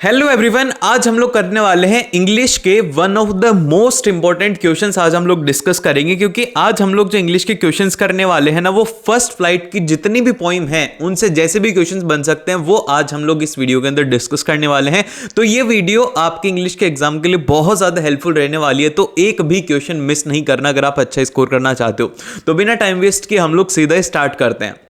Hello everyone, आज हम लोग करने वाले हैं इंग्लिश के one of the most important questions आज हम लोग डिस्कस करेंगे। क्योंकि आज हम लोग जो इंग्लिश के क्वेश्चंस करने वाले हैं ना, वो फर्स्ट फ्लाइट की जितनी भी पोइम है उनसे जैसे भी क्वेश्चंस बन सकते हैं वो आज हम लोग इस वीडियो के अंदर डिस्कस करने वाले हैं। तो ये वीडियो आपके इंग्लिश के एग्जाम के लिए बहुत ज्यादा हेल्पफुल रहने वाली है, तो एक भी क्वेश्चन मिस नहीं करना अगर आप अच्छा स्कोर करना चाहते हो। तो बिना टाइम वेस्ट किए हम लोग सीधा स्टार्ट करते हैं।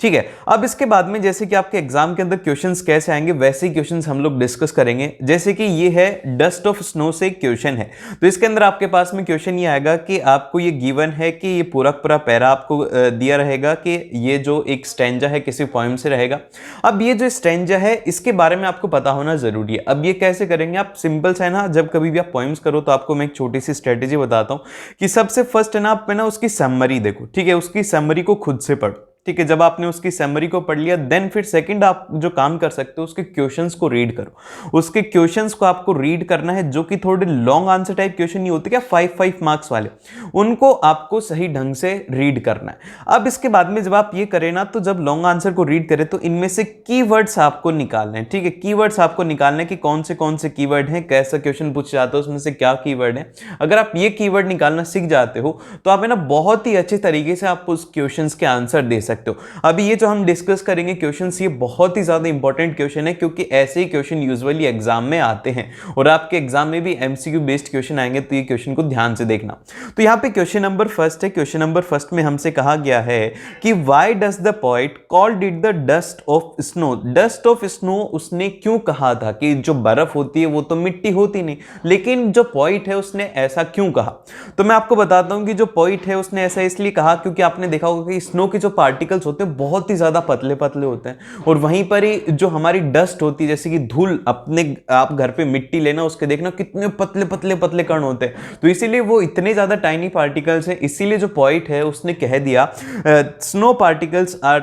ठीक है, अब इसके बाद में जैसे कि आपके एग्जाम के अंदर क्वेश्चंस कैसे आएंगे वैसे ही क्वेश्चंस हम लोग डिस्कस करेंगे। जैसे कि ये है डस्ट ऑफ स्नो से क्वेश्चन है, तो इसके अंदर आपके पास में क्वेश्चन ये आएगा कि आपको ये गिवन है कि ये पूरा पूरा पैरा आपको दिया रहेगा कि ये जो एक स्टैंजा है किसी पोएम से रहेगा। अब ये जो स्टैंजा है इसके बारे में आपको पता होना जरूरी है। अब ये कैसे करेंगे आप, सिंपल सा है ना, जब कभी भी आप पोएम्स करो तो आपको मैं एक छोटी सी स्ट्रेटेजी बताता हूं कि सबसे फर्स्ट है ना, आप ना उसकी समरी देखो। ठीक है, उसकी समरी को खुद से पढ़ो। ठीक है, जब आपने उसकी समरी को पढ़ लिया देन फिर सेकंड आप जो काम कर सकते हो उसके क्वेश्चंस को रीड करो। उसके क्वेश्चंस को आपको रीड करना है, जो कि थोड़े लॉन्ग आंसर टाइप क्वेश्चन नहीं होते क्या, 5 मार्क्स वाले, उनको आपको सही ढंग से रीड करना है। अब इसके बाद में जब आप ये करें ना, तो जब लॉन्ग आंसर को रीड करें तो इनमें से कीवर्ड्स आपको निकालने हैं। ठीक है, कीवर्ड्स आपको निकालने कि कौन से कीवर्ड हैं, कैसा क्वेश्चन पूछ जाता है उसमें से क्या कीवर्ड है। अगर आप ये कीवर्ड निकालना सीख जाते हो तो आप है ना बहुत ही अच्छे तरीके से आप उस क्वेश्चंस के आंसर दे सकते हो। अभी ये जो हम डिस्कस करेंगे क्वेश्चंस, ये बहुत ही ज्यादा इंपॉर्टेंट क्वेश्चन है, क्योंकि ऐसे ही क्वेश्चन यूजुअली एग्जाम में आते हैं और आपके एग्जाम में भी एमसीक्यू बेस्ड क्वेश्चन आएंगे, तो ये क्वेश्चन को ध्यान से देखना। तो यहाँ पे क्वेश्चन नंबर फर्स्ट है। क्वेश्चन नंबर फर्स्ट में हमसे कहा गया है कि why does the poet called it the dust of snow. Dust of snow उसने क्यों कहा था कि जो बर्फ होती है वो तो मिट्टी होती नहीं, लेकिन जो पोएट है उसने ऐसा क्यों कहा। तो मैं आपको बताता हूं कि जो पोएट है उसने ऐसा इसलिए कहा क्योंकि आपने देखा होगा कि स्नो के जो पार्टिकल्स होते हैं बहुत ही ज्यादा पतले पतले होते हैं, और वहीं पर ही जो हमारी डस्ट होती है, जैसे कि धूल, अपने आप घर पे मिट्टी लेना उसके देखना कितने पतले पतले पतले कण होते हैं, तो इसीलिए वो इतने ज्यादा टाइनी पार्टिकल्स हैं। इसीलिए जो पोएट है उसने कह दिया snow particles are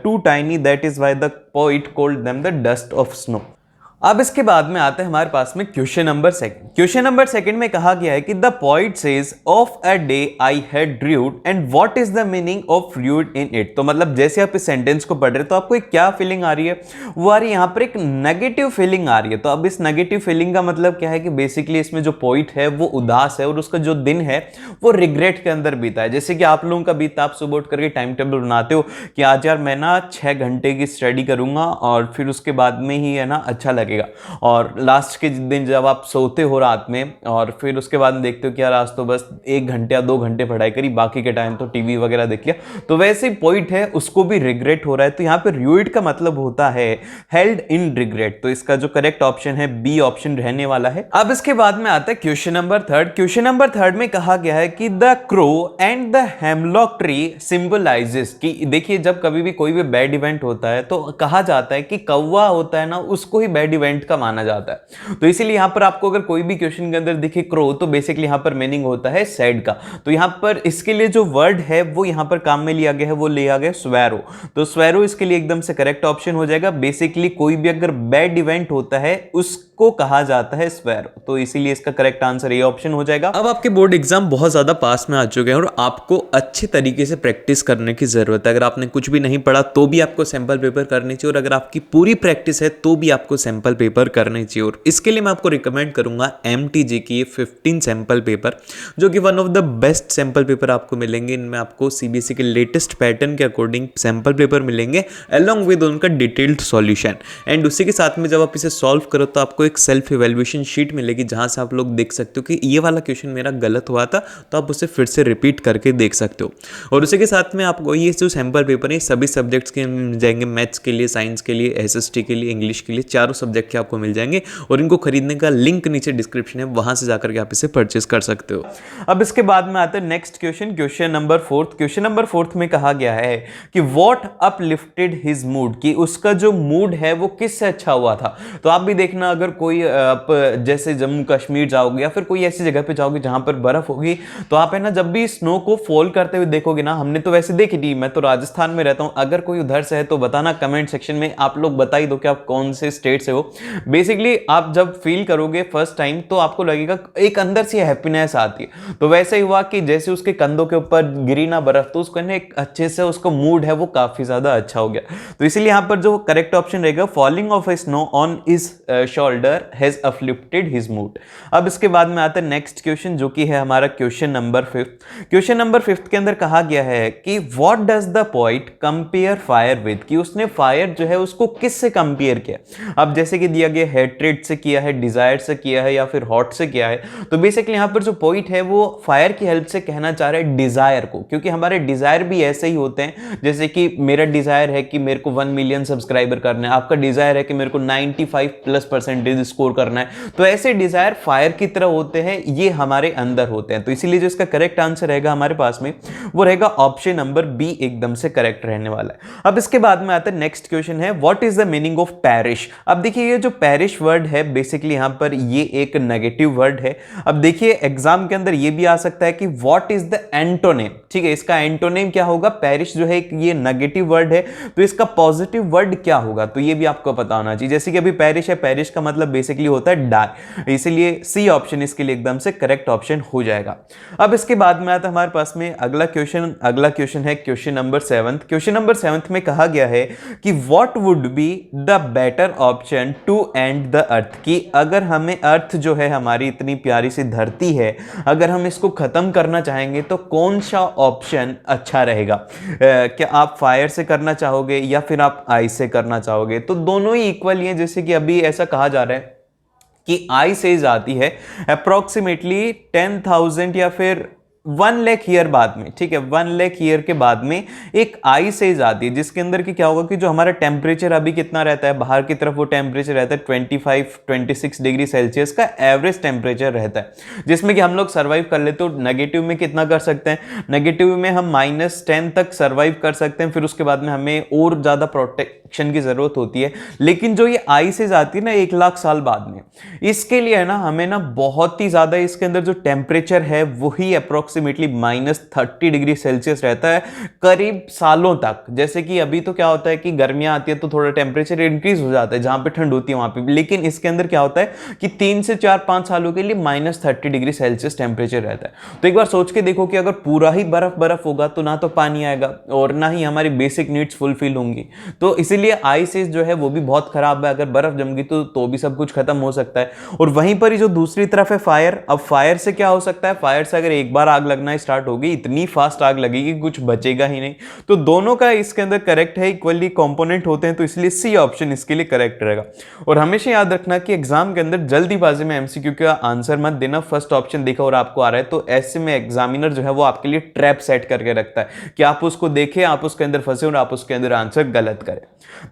too tiny, that is why the poet called them the dust of snow. अब इसके बाद में आते हैं हमारे पास में question number second. Question number second में कहा गया है कि the poet says of a day I had rued and what is the meaning of rued in it. तो मतलब जैसे आप इस सेंटेंस को पढ़ रहे हो तो आपको एक क्या फीलिंग आ रही है, वो आ रही है यहाँ पर एक नेगेटिव फीलिंग आ रही है। तो अब इस नेगेटिव फीलिंग का मतलब क्या है कि बेसिकली इसमें जो पोएट है वो उदास है और उसका जो दिन है वो रिग्रेट के अंदर बीता है। जैसे कि आप लोगों का बीता, आप सुबह उठ करके टाइम टेबल बनाते हो कि आज यार मैं ना 6 घंटे की स्टडी करूंगा और फिर उसके बाद में ही है ना अच्छा लगेगा, और लास्ट के दिन जब आप सोते हो रात में और फिर उसके बाद देखते हो कि यार आज तो बस 1 घंटे या 2 घंटे पढ़ाई करी, बाकी के टाइम तो टीवी वगैरह देख लिया, तो वैसे ही पोएट है उसको भी रिग्रेट हो रहा है। तो यहाँ पे रूइड का मतलब होता है हेल्ड इन रिग्रेट, तो इसका जो करेक्ट ऑप्शन है बी ऑप्शन रहने वाला है। अब इसके बाद में आता है question number third. Question number third में कहा गया है कि the crow and the hemlock tree symbolizes, कि देखिए जब कभी भी कोई भी बैड इवेंट होता है तो कहा जाता है कि कौवा होता है ना, उसको ही बैड इवेंट का माना जाता है। तो इसीलिए यहां पर आपको अगर कोई भी क्वेश्चन के अंदर दिखे क्रो, तो बेसिकली यहां पर मीनिंग होता है सैड का। तो यहां पर इसके लिए जो वर्ड है वो यहां पर काम में लिया गया है, वो लिया गया स्वैरो। तो स्वैरो इसके लिए एकदम से करेक्ट ऑप्शन हो जाएगा। बेसिकली कोई भी अगर बैड इवेंट होता है उसको कहा जाता है स्वैरो, तो इसीलिए इसका करेक्ट आंसर ये ऑप्शन हो जाएगा। अब आपके बोर्ड एग्जाम बहुत ज्यादा पास में आ चुके हैं और आपको अच्छे तरीके से प्रैक्टिस करने की जरूरत है। अगर आपने कुछ भी नहीं पढ़ा तो भी आपको सैंपल पेपर करनी चाहिए, और अगर आपकी पूरी प्रैक्टिस है तो भी आपको सैंपल पेपर करने चाहिए। और इसके लिए मैं आपको रिकमेंड करूंगा MTJ की 15 सैंपल पेपर, जो कि one of the best sample paper आपको मिलेंगे। इनमें आपको CBSE के लेटेस्ट पैटर्न के अकॉर्डिंग सैंपल पेपर मिलेंगे अलॉन्ग विद उनका डिटेल्ड सॉल्यूशन। एंड उसी के साथ में जब आप इसे सॉल्व करो तो आपको एक सेल्फ इवैल्यूएशन शीट मिलेगी, जहां से आप लोग देख सकते हो कि ये वाला क्वेश्चन मेरा गलत हुआ था, तो आप उसे फिर से रिपीट करके देख सकते हो। और उसी के साथ में आपको ये जो सैंपल पेपर है सभी सब्जेक्ट्स के मिल जाएंगे, मैथ्स के लिए, साइंस के लिए, SST के लिए, इंग्लिश के लिए, चारों सब्जेक्ट के आपको मिल जाएंगे। और इनको खरीदने का लिंक नीचे डिस्क्रिप्शन है, वहां से जाकर के आप इसे परचेस कर सकते हो। अब इसके बाद में आता है next question, question number fourth. Question number fourth में कहा गया है कि व्हाट अपलिफ्टेड हिज मूड, कि उसका जो मूड है वो किससे अच्छा हुआ था। तो आप भी देखना, अगर कोई आप जैसे जम्मू कश्मीर जाओगे या फिर कोई ऐसी जगह पे जाओगे जहां पर बर्फ होगी, तो आप है ना जब भी स्नो को फॉल करते हुए देखोगे ना, हमने तो वैसे देखी थी, मैं तो राजस्थान में रहता हूं, अगर कोई उधर से है तो बताना कमेंट सेक्शन में, आप लोग बता ही दो कि आप कौन से स्टेट से हो, हो, बेसिकली आप जब फील करोगे फर्स्ट टाइम तो आपको लगेगा एक अंदर से हैप्पीनेस आती है। तो वैसे ही हुआ कि जैसे उसके कंधों के ऊपर गिरी ना बर्फ, तो उसको एक अच्छे से उसका मूड है वो काफी ज्यादा अच्छा हो गया। तो इसीलिए यहां पर जो करेक्ट ऑप्शन रहेगा, falling of A snow on his shoulder has uplifted his mood. अब इसके बाद में आता है नेक्स्ट क्वेश्चन, जो कि है हमारा क्वेश्चन नंबर 5। क्वेश्चन नंबर 5 के अंदर कहा गया है कि what does the poet compare fire with, कि उसने फायर जो है उसको किससे कंपेयर किया। अब जैसे कि दिया गया हेट्रेड से किया है, डिजायर से किया है या फिर हॉट से किया है, तो बेसिकली यहां पर जो पोइट है वो फायर की हेल्प से कहना चाह रहा है डिजायर को, क्योंकि हमारे डिजायर भी ऐसे ही होते हैं। जैसे कि मेरा डिजायर है कि मेरे को 1 मिलियन सब्सक्राइबर करना है, आपका डिजायर है कि मेरे को 95+% स्कोर करना है, तो ऐसे डिजायर फायर की तरह होते हैं, ये हमारे अंदर होते हैं। तो इसीलिए जो इसका करेक्ट आंसर रहेगा हमारे पास में वो रहेगा ऑप्शन नंबर बी, एकदम से करेक्ट रहने वाला है। अब इसके बाद में आता है नेक्स्ट क्वेश्चन है, what is the meaning of parish. अब देखिए ये जो पैरिश वर्ड है बेसिकली यहां पर ये एक नेगेटिव वर्ड है। अब देखिए एग्जाम के अंदर ये भी आ सकता है कि व्हाट इज द एंटोनिम, ठीक है, इसका एंटोनिम क्या होगा। पैरिश जो है ये नेगेटिव वर्ड है, तो इसका पॉजिटिव वर्ड क्या होगा, तो ये भी आपको पता होना चाहिए। जैसे कि अभी पैरिश है, पैरिश का मतलब बेसिकली होता है डाई, इसलिए सी ऑप्शन इसके लिए एकदम से करेक्ट ऑप्शन हो जाएगा। अब इसके बाद में आता है हमारे पास में अगला क्वेश्चन है क्वेश्चन नंबर 7। क्वेश्चन नंबर 7 में कहा गया है कि what would be the better option to end the earth, कि अगर हमें अर्थ जो है हमारी इतनी प्यारी सी धरती है, अगर हम इसको खत्म करना चाहेंगे तो कौन सा ऑप्शन अच्छा रहेगा। क्या आप फायर से करना चाहोगे या फिर आप आइस से करना चाहोगे, तो दोनों ही इक्वल ही है। जैसे कि अभी ऐसा कहा जा रहा है कि आई सेज आती है अप्रोक्सीमेटली 10,000 या फिर 1 लाख ईयर बाद में, ठीक है, 1 लाख ईयर के बाद में एक आई सेज आती है, जिसके अंदर की क्या होगा कि जो हमारा टेम्परेचर अभी कितना रहता है बाहर की तरफ, वो टेम्परेचर रहता है 25-26 डिग्री सेल्सियस का एवरेज टेम्परेचर रहता है, जिसमें कि हम लोग सर्वाइव कर लेते। तो नेगेटिव में कितना कर सकते हैं, नेगेटिव में हम -10 तक सर्वाइव कर सकते हैं, फिर उसके बाद में हमें और ज्यादा प्रोटेक्शन की जरूरत होती है। लेकिन जो ये आई सेज आती है ना 1 लाख साल बाद में, इसके लिए है ना हमें ना बहुत ही ज्यादा इसके अंदर जो टेम्परेचर है वही अप्रोक्सीमेटली -30 डिग्री सेल्सियस रहता है करीब सालों तक। जैसे कि अभी तो क्या होता है कि गर्मियां आती है तो थोड़ा टेम्परेचर इंक्रीज हो जाता है, जहां पे ठंड होती है वहां पे, लेकिन इसके अंदर क्या होता है कि 3 से 4-5 सालों के लिए -30 डिग्री सेल्सियस टेम्परेचर रहता है। तो एक बार सोच के देखो कि अगर पूरा ही बर्फ होगा तो ना तो पानी आएगा और ना ही हमारी बेसिक नीड्स फुलफिल होंगी। तो इसीलिए आइस एज जो है वो भी बहुत खराब है, अगर बर्फ जम गई तो भी सब कुछ खत्म हो सकता है। और वहीं पर ही जो दूसरी तरफ है फायर, अब फायर से क्या हो सकता है, फायर से अगर एक बार आग लगना स्टार्ट होगी, इतनी फास्ट आग लगेगी कुछ बचेगा ही नहीं। तो दोनों का इसके अंदर करेक्ट है, इक्वली कंपोनेंट होते हैं, तो इसलिए सी ऑप्शन इसके लिए करेक्ट रहेगा। और हमेशा याद रखना कि एग्जाम के अंदर जल्दीबाजी में एमसीक्यू का आंसर मत देना। फर्स्ट ऑप्शन देखा और आपको आ रहा है तो ऐसे में एग्जामिनर जो है वो आपके लिए ट्रैप सेट करके रखता है कि आप उसको देखें, आप उसके अंदर फंसे और आप उसके अंदर आंसर गलत करें।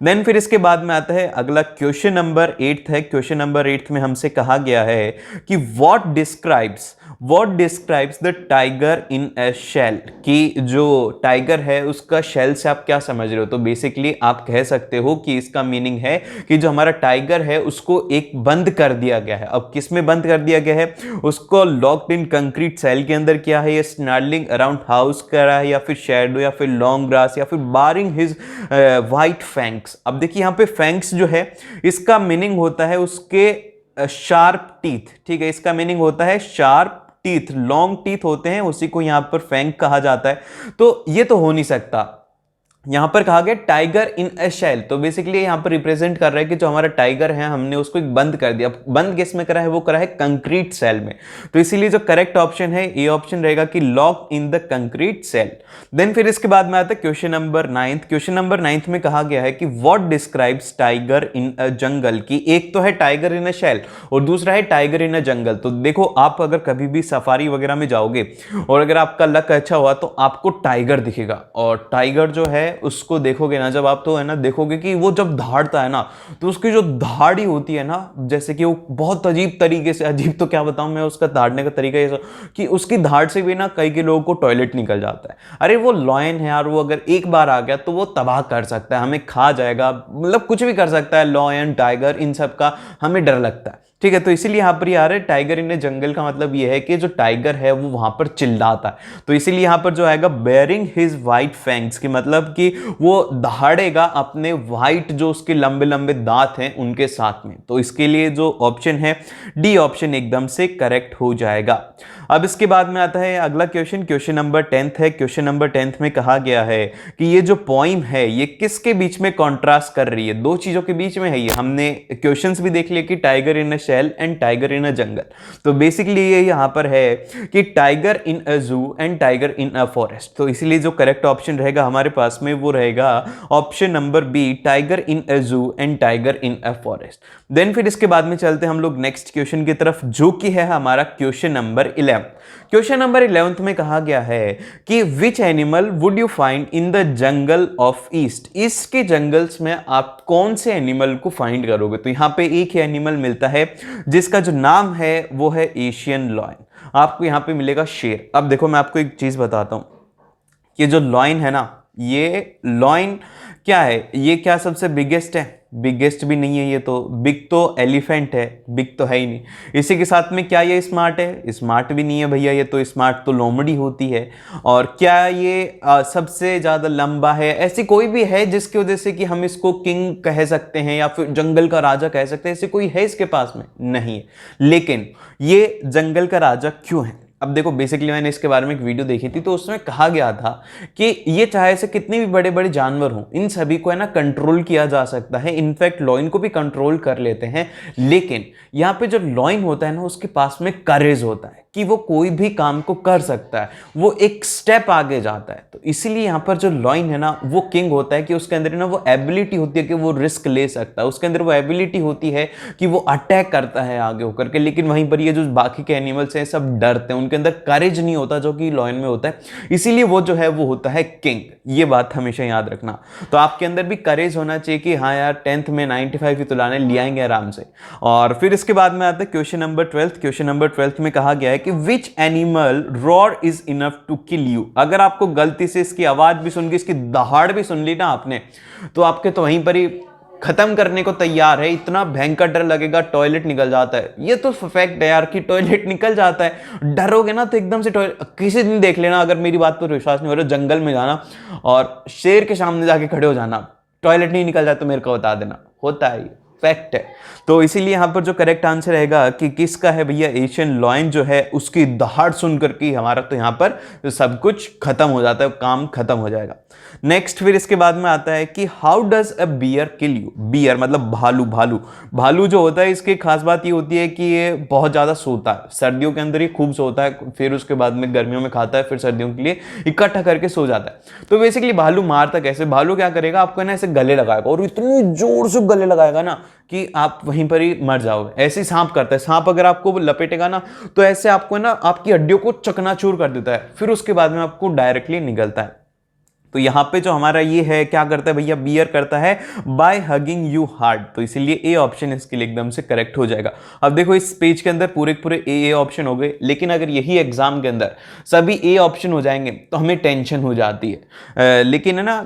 देन फिर इसके बाद में आता है अगला क्वेश्चन नंबर 8 है। क्वेश्चन नंबर 8 में हमसे कहा गया है कि what describes the tiger in a shell, कि जो टाइगर है उसका शेल से आप क्या समझ रहे हो। तो बेसिकली आप कह सकते हो कि इसका मीनिंग है कि जो हमारा टाइगर है उसको एक बंद कर दिया गया है। अब किस में बंद कर दिया गया है, उसको लॉक्ड इन कंक्रीट सेल के अंदर किया है, या स्नैडलिंग अराउंड हाउस करा है, या फिर शैडो, या फिर लॉन्ग ग्रास, या फिर बारिंग हिज वाइट फैंक्स। अब देखिए यहाँ पे फैंक्स जो है इसका मीनिंग होता है उसके शार्प टीथ, ठीक है, इसका मीनिंग होता है शार्प टीथ, लॉन्ग टीथ होते हैं, उसी को यहां पर फैंक कहा जाता है। तो ये तो हो नहीं सकता। यहां पर कहा गया टाइगर इन ए शेल, तो बेसिकली यहां पर रिप्रेजेंट कर रहा है कि जो हमारा टाइगर है हमने उसको एक बंद कर दिया। बंद किस में करा है, वो करा है कंक्रीट सेल में। तो इसीलिए जो करेक्ट ऑप्शन है ये ऑप्शन रहेगा कि lock in the concrete cell. Then फिर इसके बाद में आता है क्वेश्चन नंबर 9। क्वेश्चन नंबर 9 में कहा गया है कि what describes tiger in a जंगल, की एक तो है टाइगर इन अ शेल और दूसरा है टाइगर इन अ जंगल। तो देखो आप अगर कभी भी सफारी वगैरह में जाओगे और अगर आपका लक अच्छा हुआ तो आपको टाइगर दिखेगा, और टाइगर जो है उसको देखोगे ना जब आप, तो है ना देखोगे कि वो जब दहाड़ता है ना तो उसकी जो दहाड़ी होती है ना, जैसे कि वो बहुत अजीब तरीके से, अजीब तो क्या बताऊं मैं, उसका दहाड़ने का तरीका ऐसा कि उसकी दहाड़ से भी ना कई के लोगों को टॉयलेट निकल जाता है। अरे वो लॉयन है यार, वो अगर एक बार आ गया तो वो तबाह कर सकता है, हमें खा जाएगा, मतलब कुछ भी कर सकता है। लॉयन, टाइगर, इन सब का हमें डर लगता है, ठीक है, तो इसीलिए यहाँ पर ये आ रहा है टाइगर इन ए जंगल का मतलब ये है कि जो टाइगर है वो वहां पर चिल्लाता है। तो इसीलिए यहाँ पर जो आएगा बेयरिंग हिज वाइट फैंग्स, की मतलब कि वो दहाड़ेगा अपने वाइट जो उसके लंबे लंबे दांत हैं उनके साथ में। तो इसके लिए जो ऑप्शन है डी ऑप्शन एकदम से करेक्ट हो जाएगा। अब इसके बाद में आता है अगला क्वेश्चन, क्वेश्चन नंबर 10 है। क्वेश्चन नंबर 10 में कहा गया है कि ये जो पोइम है ये किसके बीच में कॉन्ट्रास्ट कर रही है, दो चीजों के बीच में है ये। हमने क्वेश्चंस भी देख लिए कि tiger in a shell and tiger in a jungle. तो बेसिकली ये यहां पर है कि tiger in a zoo and tiger in a forest. तो इसीलिए जो करेक्ट ऑप्शन रहेगा हमारे पास में वो रहेगा option number B, tiger in a zoo and tiger in a forest. Then फिर इसके बाद में चलते हम लोग नेक्स्ट क्वेश्चन की तरफ, जो कि है हमारा क्वेश्चन नंबर 11। क्वेश्चन नंबर 11 में कहा गया है कि which animal would you find in the jungle of east. East के जंगल्स में आप कौन से एनिमल को फाइंड करोगे। तो यहां पे एक ही एनिमल मिलता है जिसका जो नाम है वो है एशियन लॉयन। आपको यहां पे मिलेगा शेर। अब देखो मैं आपको एक चीज बताता हूं, ये जो लॉयन है ना, ये लॉयन क्या है, ये क्या सबसे बिगेस्ट है? बिगेस्ट भी नहीं है ये तो। बिग तो एलिफेंट है, बिग तो है ही नहीं। इसी के साथ में क्या ये स्मार्ट है? स्मार्ट भी नहीं है भैया ये तो। स्मार्ट तो लोमड़ी होती है। और क्या ये सबसे ज्यादा लंबा है? ऐसी कोई भी है जिसकी वजह से कि हम इसको किंग कह सकते हैं या फिर जंगल का राजा कह सकते हैं? ऐसी कोई है इसके पास में? नहीं है। लेकिन ये जंगल का राजा क्यों है? अब देखो बेसिकली मैंने इसके बारे में एक वीडियो देखी थी, तो उसमें कहा गया था कि ये चाहे से कितने भी बड़े बड़े जानवर हों, इन सभी को है ना कंट्रोल किया जा सकता है। इनफैक्ट लॉइन को भी कंट्रोल कर लेते हैं। लेकिन यहाँ पे जो लॉइन होता है ना, उसके पास में करेज होता है कि वो कोई भी काम को कर सकता है, वो एक स्टेप आगे जाता है। तो इसीलिए यहाँ पर जो लॉइन है ना, वो किंग होता है कि उसके अंदर ना वो एबिलिटी होती है कि वो रिस्क ले सकता है। उसके अंदर वो एबिलिटी होती है कि वो अटैक करता है आगे होकर के। लेकिन वहीं पर ये जो बाकी के एनिमल्स हैं सब डरते हैं, उनके अंदर करेज नहीं होता जो कि लॉयन में होता है। इसीलिए वो जो है वो होता है किंग। ये बात हमेशा याद रखना। तो आपके अंदर भी करेज होना चाहिए कि हाँ यार 10th में 95 ही तो लाने, ले आएंगे आराम से। और फिर इसके बाद में आता है क्वेश्चन नंबर 12। क्वेश्चन नंबर 12 में कहा गया है कि which animal roar is enough to kill you. अगर आपको गलती से इसकी आवाज भी सुन गई, इसकी दहाड़ भी सुन ली ना आपने, तो आपके तो वहीं पर ही खत्म करने को तैयार है। इतना भयंकर डर लगेगा, टॉयलेट निकल जाता है। ये तो फैक्ट है यार कि टॉयलेट निकल जाता है। डरोगे ना तो एकदम से टॉयलेट। किसी दिन देख लेना, अगर मेरी बात पर विश्वास नहीं हो रहा, जंगल में जाना और शेर के सामने जाके खड़े हो जाना, टॉयलेट नहीं निकल जाए तो मेरे को बता देना। होता है, फैक्ट है। तो इसीलिए यहां पर जो करेक्ट आंसर रहेगा कि किसका है भैया, एशियन लॉयन जो है उसकी दहाड़ सुन करके हमारा तो यहां पर सब कुछ खत्म हो जाता है, काम खत्म हो जाएगा। नेक्स्ट फिर इसके बाद में आता है कि how does a bear kill you. Bear मतलब भालू। भालू भालू जो होता है, इसकी खास बात ये होती है कि ये बहुत ज्यादा सोता है। सर्दियों के अंदर ये खूब सोता है, फिर उसके बाद में गर्मियों में खाता है, फिर सर्दियों के लिए इकट्ठा करके सो जाता है। तो बेसिकली भालू मारता कैसे? भालू क्या करेगा, आपको ना ऐसे गले लगाएगा और इतनी जोर से गले लगाएगा ना कि आप वहीं पर ही मर जाओगे। ऐसे ही सांप करता है। सांप अगर आपको लपेटेगा ना तो ऐसे आपको ना आपकी हड्डियों को चकनाचूर कर देता है, फिर उसके बाद में आपको डायरेक्टली निगलता है। तो यहां पे जो हमारा ये है क्या करता है भैया, बियर करता है बाय हगिंग यू हार्ड। तो इसीलिए ए ऑप्शन इसके लिए एकदम से करेक्ट हो जाएगा। अब देखो इस पेज के अंदर पूरे पूरे ए ऑप्शन हो गए, लेकिन अगर यही एग्जाम के अंदर सभी ए ऑप्शन हो जाएंगे तो हमें टेंशन हो जाती है। लेकिन है ना,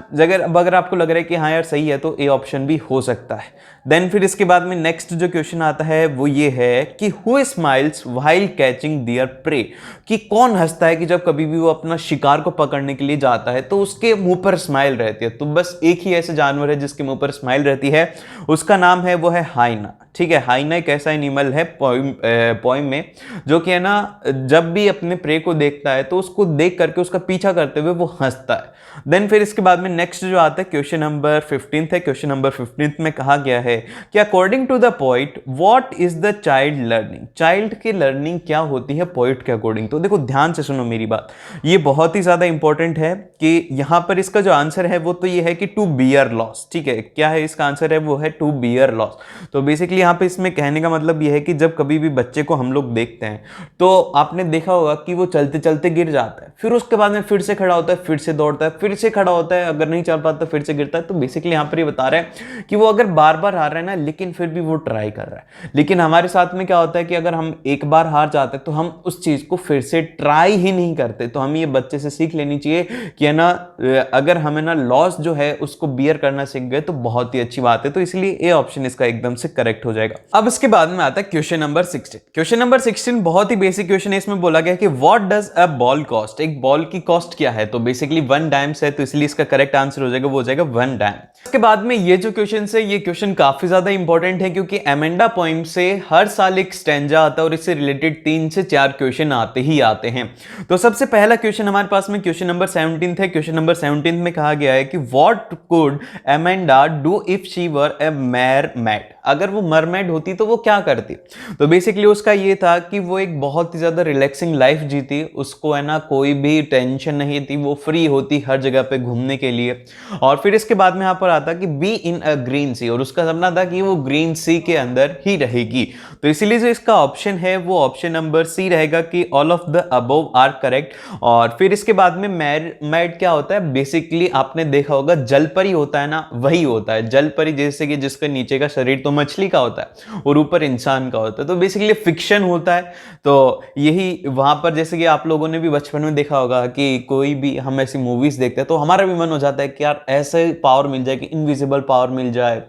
अगर आपको लग रहा है कि हाँ यार सही है तो ए ऑप्शन भी हो सकता है। देन फिर इसके बाद में नेक्स्ट जो क्वेश्चन आता है वो ये है कि who smiles while catching there pray. कि कौन हंसता है कि जब कभी भी वो अपना शिकार को पकड़ने के लिए जाता है तो उसके मुंह पर स्माइल रहती है। तो बस एक ही ऐसे जानवर है जिसके मुंह पर स्माइल रहती है, उसका नाम है वो है हाइना। ठीक है, हाइना एक ऐसा एनिमल है पोइम में जो कि है ना जब भी अपने प्रे को देखता है तो उसको देख करके उसका पीछा करते हुए वो हंसता है। देन फिर इसके बाद में नेक्स्ट जो आता है क्वेश्चन नंबर 15 है। क्वेश्चन नंबर 15 में कहा गया है कि according to the poet what is the child learning. Child की लर्निंग क्या होती है पोइट के अकॉर्डिंग। तो देखो ध्यान से सुनो मेरी बात, ये बहुत ही ज्यादा इंपॉर्टेंट है कि यहां पर इसका जो आंसर है वो तो ये है कि टू बियर लॉस। ठीक है, क्या है इसका आंसर है, वो है टू बियर लॉस। तो बेसिकली यहाँ पे इसमें कहने का मतलब ये है कि जब कभी भी बच्चे को हम लोग देखते हैं तो आपने देखा होगा कि वो चलते चलते गिर जाता है, फिर उसके बाद में फिर से खड़ा होता है, फिर से दौड़ता है, फिर से खड़ा होता है, अगर नहीं चल पाता फिर से गिरता है। तो बेसिकली यहाँ पर ये बता रहा है कि वो अगर बार बार हार रहा है ना, लेकिन फिर भी वो ट्राई कर रहा है। लेकिन हमारे साथ में क्या होता है कि अगर हम एक बार हार जाते हैं तो हम उस चीज को फिर से ट्राई ही नहीं करते। तो हम ये बच्चे से सीख लेनी चाहिए कि है ना अगर हमें ना लॉस जो है उसको बियर करना सीख गए तो बहुत ही अच्छी बात है। तो इसलिए ए ऑप्शन इसका एकदम से करेक्ट हो जाएगा। अब इसके बाद में आता है क्वेश्चन नंबर 16। क्वेश्चन नंबर 16 बहुत ही बेसिक क्वेश्चन है। इसमें बोला गया कि what does a ball cost, एक बॉल की कॉस्ट क्या है। तो बेसिकली 1 डायम्स है, तो इसलिए इसका करेक्ट आंसर हो जाएगा, वो हो जाएगा 1 डायम। इसके बाद में ये जो क्वेश्चन है, ये क्वेश्चन काफी ज्यादा इंपॉर्टेंट है क्योंकि एमेंडा पोएम से हर साल एक स्टैंजा आता है और इससे रिलेटेड 3 से 4 क्वेश्चन आते ही आते हैं। तो सबसे पहला क्वेश्चन हमारे पास में क्वेश्चन नंबर 17 है। क्वेश्चन नंबर 17 में कहा गया है कि what could Amanda do if she were A mermaid, अगर वो मरमेड होती तो वो क्या करती। तो बेसिकली उसका ये था कि वो एक बहुत ही ज्यादा रिलैक्सिंग लाइफ जीती, उसको है ना कोई भी टेंशन नहीं थी, वो फ्री होती हर जगह पे घूमने के लिए। और फिर इसके बाद में यहाँ पर आता कि बी इन अ ग्रीन सी, और उसका सपना था कि वो ग्रीन सी के अंदर ही रहेगी। तो इसीलिए जो इसका ऑप्शन है वो ऑप्शन नंबर सी रहेगा कि all of the above are correct. और फिर इसके बाद में मैड क्या होता है, बेसिकली आपने देखा होगा जलपरी होता है ना, वही होता है जलपरी, जैसे कि जिसके नीचे का शरीर तो मछली का होता है और ऊपर इंसान का होता है। तो बेसिकली फिक्शन होता है। तो यही वहां पर जैसे कि आप लोगों ने भी बचपन में देखा होगा कि कोई भी हम ऐसी मूवीज देखते हैं तो हमारा भी मन हो जाता है कि यार ऐसे पावर मिल जाए कि इनविजिबल पावर मिल जाए।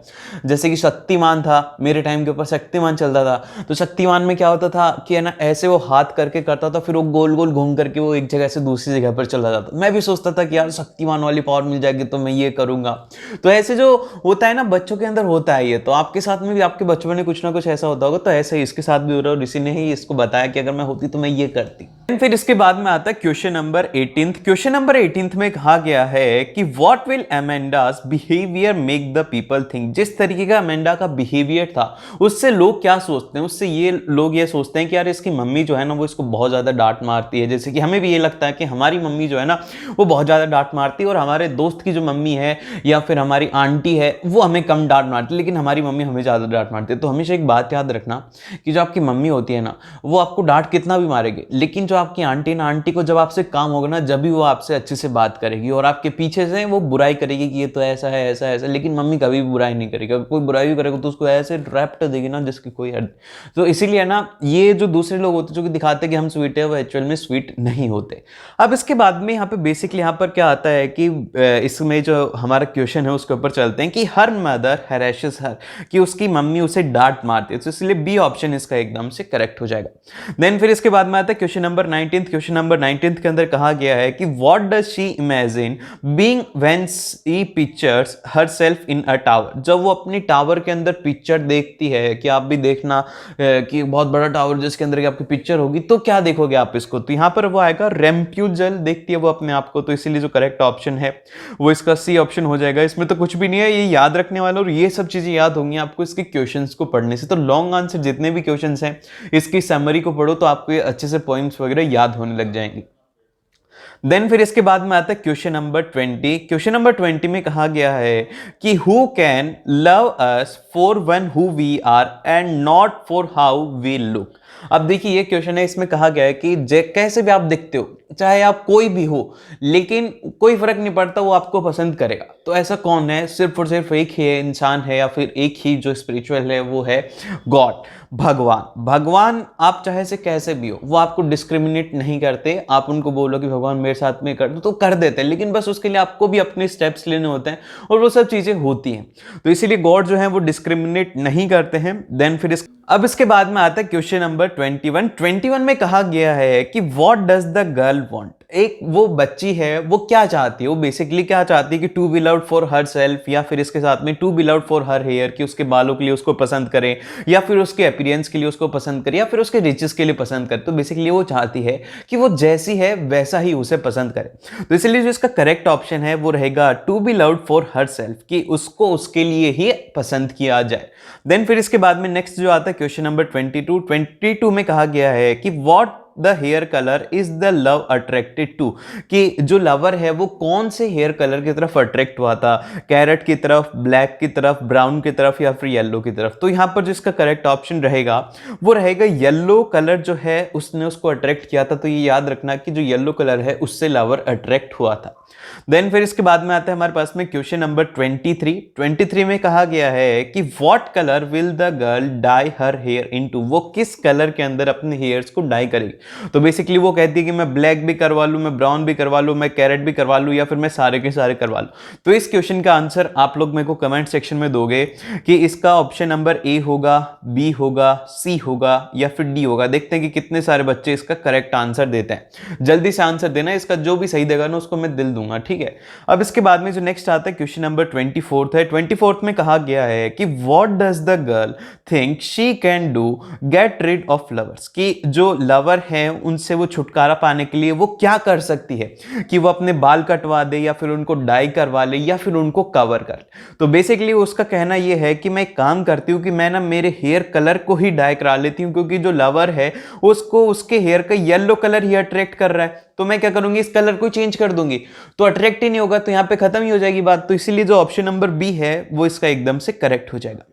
जैसे कि शक्तिमान था, मेरे टाइम के ऊपर शक्तिमान चलता था। तो शक्तिमान में क्या होता था कि है ना ऐसे वो हाथ करके करता था, फिर वो गोल गोल घूम करके वो एक जगह से दूसरी जगह पर चला जाता। मैं भी सोचता था कि यार शक्तिमान वाली पावर मिल जाएगी तो मैं ये करूंगा। तो ऐसे जो होता है ना बच्चों के अंदर होता है ये, तो आपके साथ में भी आपके बचपन में कुछ ना कुछ ऐसा होता होगा। तो ऐसा ही इसके साथ भी हो रहा है और इसी ने ही इसको बताया कि अगर मैं होती तो मैं ये करती। फिर इसके बाद में आता है क्वेश्चन नंबर 18। क्वेश्चन नंबर 18 में कहा गया है कि what will Amanda's behaviour make the people think, जिस तरीके का अमेंडा का बिहेवियर था उससे लोग क्या सोचते हैं, उससे ये लोग ये सोचते हैं कि यार इसकी मम्मी जो है ना वो इसको बहुत ज्यादा डांट मारती है। जैसे कि हमें भी ये लगता है कि हमारी मम्मी जो है ना वो बहुत ज्यादा डांट मारती है और हमारे दोस्त की जो मम्मी है या फिर हमारी आंटी है वो हमें कम डांट मारती है, लेकिन हमारी मम्मी हमें ज्यादा डांट मारती है। तो हमेशा एक बात याद रखना कि जो आपकी मम्मी होती है ना वो आपको डांट कितना भी मारेगी, लेकिन जो आपकी आंटी ना, आंटी को जब आपसे काम होगा ना जब भी वो आपसे अच्छे से बात करेगी और आपके पीछे से वो बुराई करेगी कि ये तो ऐसा है ऐसा ऐसा, लेकिन मम्मी कभी भी बुराई नहीं करेगी। कोई बुराई भी करेगा तो उसको ऐसे रैप्ट देगी ना जिसकी कोई हद। तो इसीलिए ना ये जो दूसरे लोग होते हैं जो कि दिखाते हैं कि हम स्वीट है वो एक्चुअल में स्वीट नहीं होते। अब इसके बाद में यहाँ पे बेसिकली यहाँ पर क्या आता है कि इसमें जो हमारा क्वेश्चन है उसके ऊपर चलते हैं कि हर मदर हैरेशेस हर, कि उसकी मम्मी उसे डांट मारती है। तो इसलिए बी ऑप्शन इसका एकदम से करेक्ट हो जाएगा। देन फिर इसके बाद में आता है क्वेश्चन नंबर 19। क्वेश्चन नंबर 19 के अंदर कहा गया है कि what does she imagine being when she pictures herself in a tower, जब वो अपनी टावर के अंदर पिक्चर देखती है, कि आप भी देखना कि बहुत बड़ा टावर जिसके अंदर की आपकी पिक्चर होगी तो क्या देखोगे आप इसको। तो यहां पर वो आएगा रेम्प्यूजल, देखती है वो अपने आप को। तो इसीलिए जो करेक्ट ऑप्शन है वो इसका सी ऑप्शन हो जाएगा। इसमें तो कुछ भी नहीं है, ये याद रखने वाला और ये सब चीजें याद होंगी आपको इसके क्वेश्चंस को पढ़ने से। तो लॉन्ग आंसर जितने भी क्वेश्चंस हैं इसकी समरी को पढ़ो तो आपको ये अच्छे से पॉइंट्स वगैरह याद होने लग जाएंगे। देन फिर इसके बाद में आता है क्वेश्चन नंबर 20। क्वेश्चन नंबर 20 में कहा गया है कि who can love us for one who we are and not for how we look. अब देखिए ये क्वेश्चन है, इसमें कहा गया है कि कैसे भी आप दिखते हो, चाहे आप कोई भी हो, लेकिन कोई फर्क नहीं पड़ता वो आपको पसंद करेगा। तो ऐसा कौन है, सिर्फ और सिर्फ एक ही इंसान है या फिर एक ही जो स्पिरिचुअल है वो है गॉड, भगवान। भगवान आप चाहे से कैसे भी हो वो आपको डिस्क्रिमिनेट नहीं करते। आप उनको बोलो कि भगवान मेरे साथ में कर दो तो कर देते हैं, लेकिन बस उसके लिए आपको भी अपने स्टेप्स लेने होते हैं और वो सब चीजें होती हैं। तो इसीलिए गॉड जो है वो डिस्क्रिमिनेट नहीं करते हैं। देन फिर अब इसके बाद में आता है क्वेश्चन नंबर 21। 21 में कहा गया है कि what does the girl want, एक वो बच्ची है वो क्या चाहती है, वो बेसिकली क्या चाहती है कि to be loved for herself, या फिर इसके साथ में to be loved for her hair, कि उसके बालों के लिए उसको पसंद करें या फिर उसके अपीयरेंस के लिए उसको पसंद करें या फिर उसके रिचेस के लिए पसंद करें। तो बेसिकली वो चाहती है कि वो जैसी है वैसा ही उसे पसंद करे। तो इसलिए जो इसका करेक्ट ऑप्शन है वो रहेगा to be loved for herself, कि उसको उसके लिए ही पसंद किया जाए। देन फिर इसके बाद में नेक्स्ट जो आता है क्वेश्चन नंबर 22 में कहा गया है कि what the hair colour is the love attracted to, कि जो लवर है वो कौन से हेयर कलर की तरफ अट्रैक्ट हुआ था, कैरेट की तरफ, ब्लैक की तरफ, ब्राउन की तरफ या फिर येलो की तरफ। तो यहां पर जिसका करेक्ट ऑप्शन रहेगा वो रहेगा येलो कलर जो है उसने उसको अट्रैक्ट किया था। तो ये याद रखना कि जो येलो कलर है उससे लवर अट्रैक्ट हुआ था। देन फिर इसके बाद में आता है हमारे पास में क्वेश्चन नंबर 23 में कहा गया है कि what colour will the girl dye her hair into, वो किस कलर के अंदर अपने हेयर्स को डाई करेगी। तो बेसिकली वो कहती है कि मैं ब्लैक भी करवा लूँ, मैं ब्राउन भी करवा लूँ, मैं कैरेट भी करवा लूँ, या फिर मैं सारे के सारे करवा लूँ। तो इस क्वेश्चन का आंसर आप लोग मेरे को कमेंट सेक्शन में दोगे कि इसका ऑप्शन नंबर ए होगा, बी होगा, सी होगा या फिर डी होगा। देखते हैं कि कितने सारे बच्चे इसका करेक्ट आंसर देते हैं। जल्दी से आंसर देना, इसका जो भी सही देगा ना उसको मैं दिल दूंगा, ठीक है। अब इसके बाद में जो नेक्स्ट आता है क्वेश्चन नंबर 24 है। 24 में कहा गया है कि what does the girl think she can do get rid of lovers, कि जो लवर है उनसे वो छुटकारा पाने के लिए वो क्या कर सकती है, कि वो अपने बाल कटवा दे या फिर उनको डाई करवा ले या फिर उनको कवर कर। तो बेसिकली उसका कहना ये है कि मैं एक काम करती हूँ कि मैं ना मेरे हेयर कलर को ही डाई करा लेती हूँ, क्योंकि जो लवर है उसको उसके हेयर का येलो कलर ही अट्रैक्ट कर रहा है, तो मैं क्या करूंगी, इस कलर को चेंज कर दूंगी, तो अट्रैक्ट ही नहीं होगा, तो यहां पे खत्म ही हो जाएगी बात। तो इसीलिए जो ऑप्शन नंबर बी है वो इसका एकदम से करेक्ट हो जाएगा।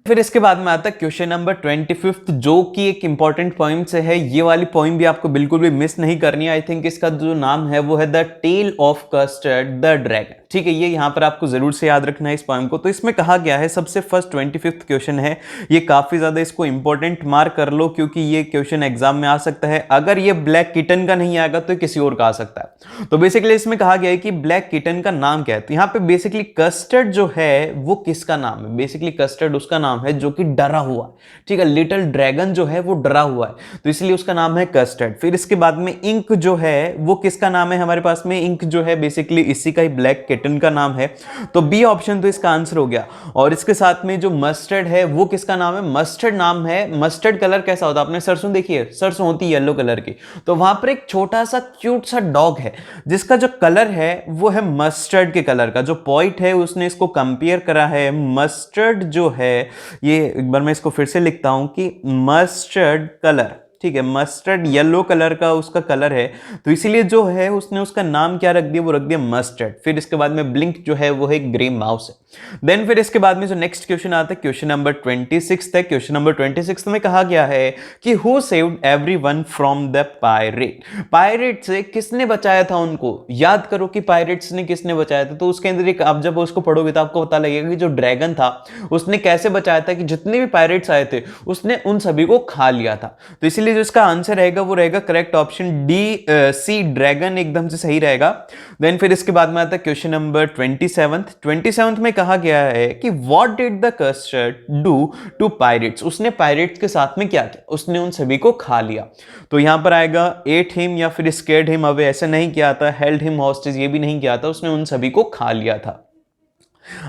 फिर इसके बाद में आता है क्वेश्चन नंबर 25, जो कि एक इंपॉर्टेंट पॉइंट से है। ये वाली पॉइंट भी आपको बिल्कुल भी मिस नहीं करनी है। आई थिंक इसका जो नाम है वो है the tale of Custard the dragon, ठीक है। ये यहां पर आपको जरूर से याद रखना है इस पॉइंट को। तो इसमें कहा गया है, सबसे फर्स्ट 25th क्वेश्चन है, ये काफी ज्यादा इसको इंपॉर्टेंट मार्क कर लो, क्योंकि ये क्वेश्चन एग्जाम में आ सकता है। अगर ये ब्लैक किटन का नहीं आएगा तो किसी और का आ सकता है। तो बेसिकली इसमें कहा गया है कि ब्लैक किटन का नाम क्या है। तो यहां पे बेसिकली कस्टर्ड जो है वो किसका नाम है, बेसिकली कस्टर्ड उसका नाम है जो कि डरा हुआ है, ठीक है। लिटिल ड्रैगन जो है वो डरा हुआ है, तो इसलिए उसका नाम है कस्टर्ड। फिर इसके बाद में इंक जो है वो किसका नाम है, हमारे पास में इंक जो है बेसिकली इसी का ही ब्लैक किटन का नाम है। तो बी ऑप्शन तो इसका आंसर हो गया। और इसके साथ में जो मस्टर्ड है वो किसका नाम है, मस्टर्ड नाम है। मस्टर्ड कलर कैसा होता है, आपने सरसों देखी है, सरसों होती है येलो कलर की, तो वहां पर एक छोटा सा क्यूट सा डॉग है जिसका जो कलर है वो है मस्टर्ड के कलर का। जो पॉइंट है उसने इसको कंपेयर करा है, मस्टर्ड जो है, ये एक बार मैं इसको फिर से लिखता हूं कि मस्टर्ड कलर, ठीक है, मस्टर्ड येलो कलर का उसका कलर है, तो इसीलिए जो है उसने उसका नाम क्या रख दिया, वो रख दिया मस्टर्ड। फिर इसके बाद में ब्लिंक जो है वो है ग्रे माउस है। देन फिर इसके बाद में जो नेक्स्ट क्वेश्चन आता है क्वेश्चन नंबर 26 है। क्वेश्चन नंबर 26 में कहा गया है कि who saved everyone from the pirate, pirate से किसने बचाया था उनको। याद करो कि पायरेट्स ने किसने बचाया था। तो उसके अंदर एक, आप जब उसको पढ़ोगे तो आपको पता लगेगा कि जो ड्रैगन था उसने कैसे बचाया था, कि जितने भी पायरेट्स आए थे उसने उन सभी को खा लिया था। तो इसलिए जो इसका आंसर रहेगा वो रहेगा correct option D, sea dragon एकदम से सही रहेगा। देन फिर इसके बाद में आता है क्वेश्चन नंबर 27 में कहा गया है कि what did the Custard do to pirates, उसने पायरेट्स के साथ में क्या किया, उसने उन सभी को खा लिया। तो यहां पर आएगा एट हिम या फिर स्केर्ड हिम अवे, ऐसे नहीं किया था, हेल्ड हिम हॉस्टेज ये भी नहीं किया था, उसने उन सभी को खा लिया था।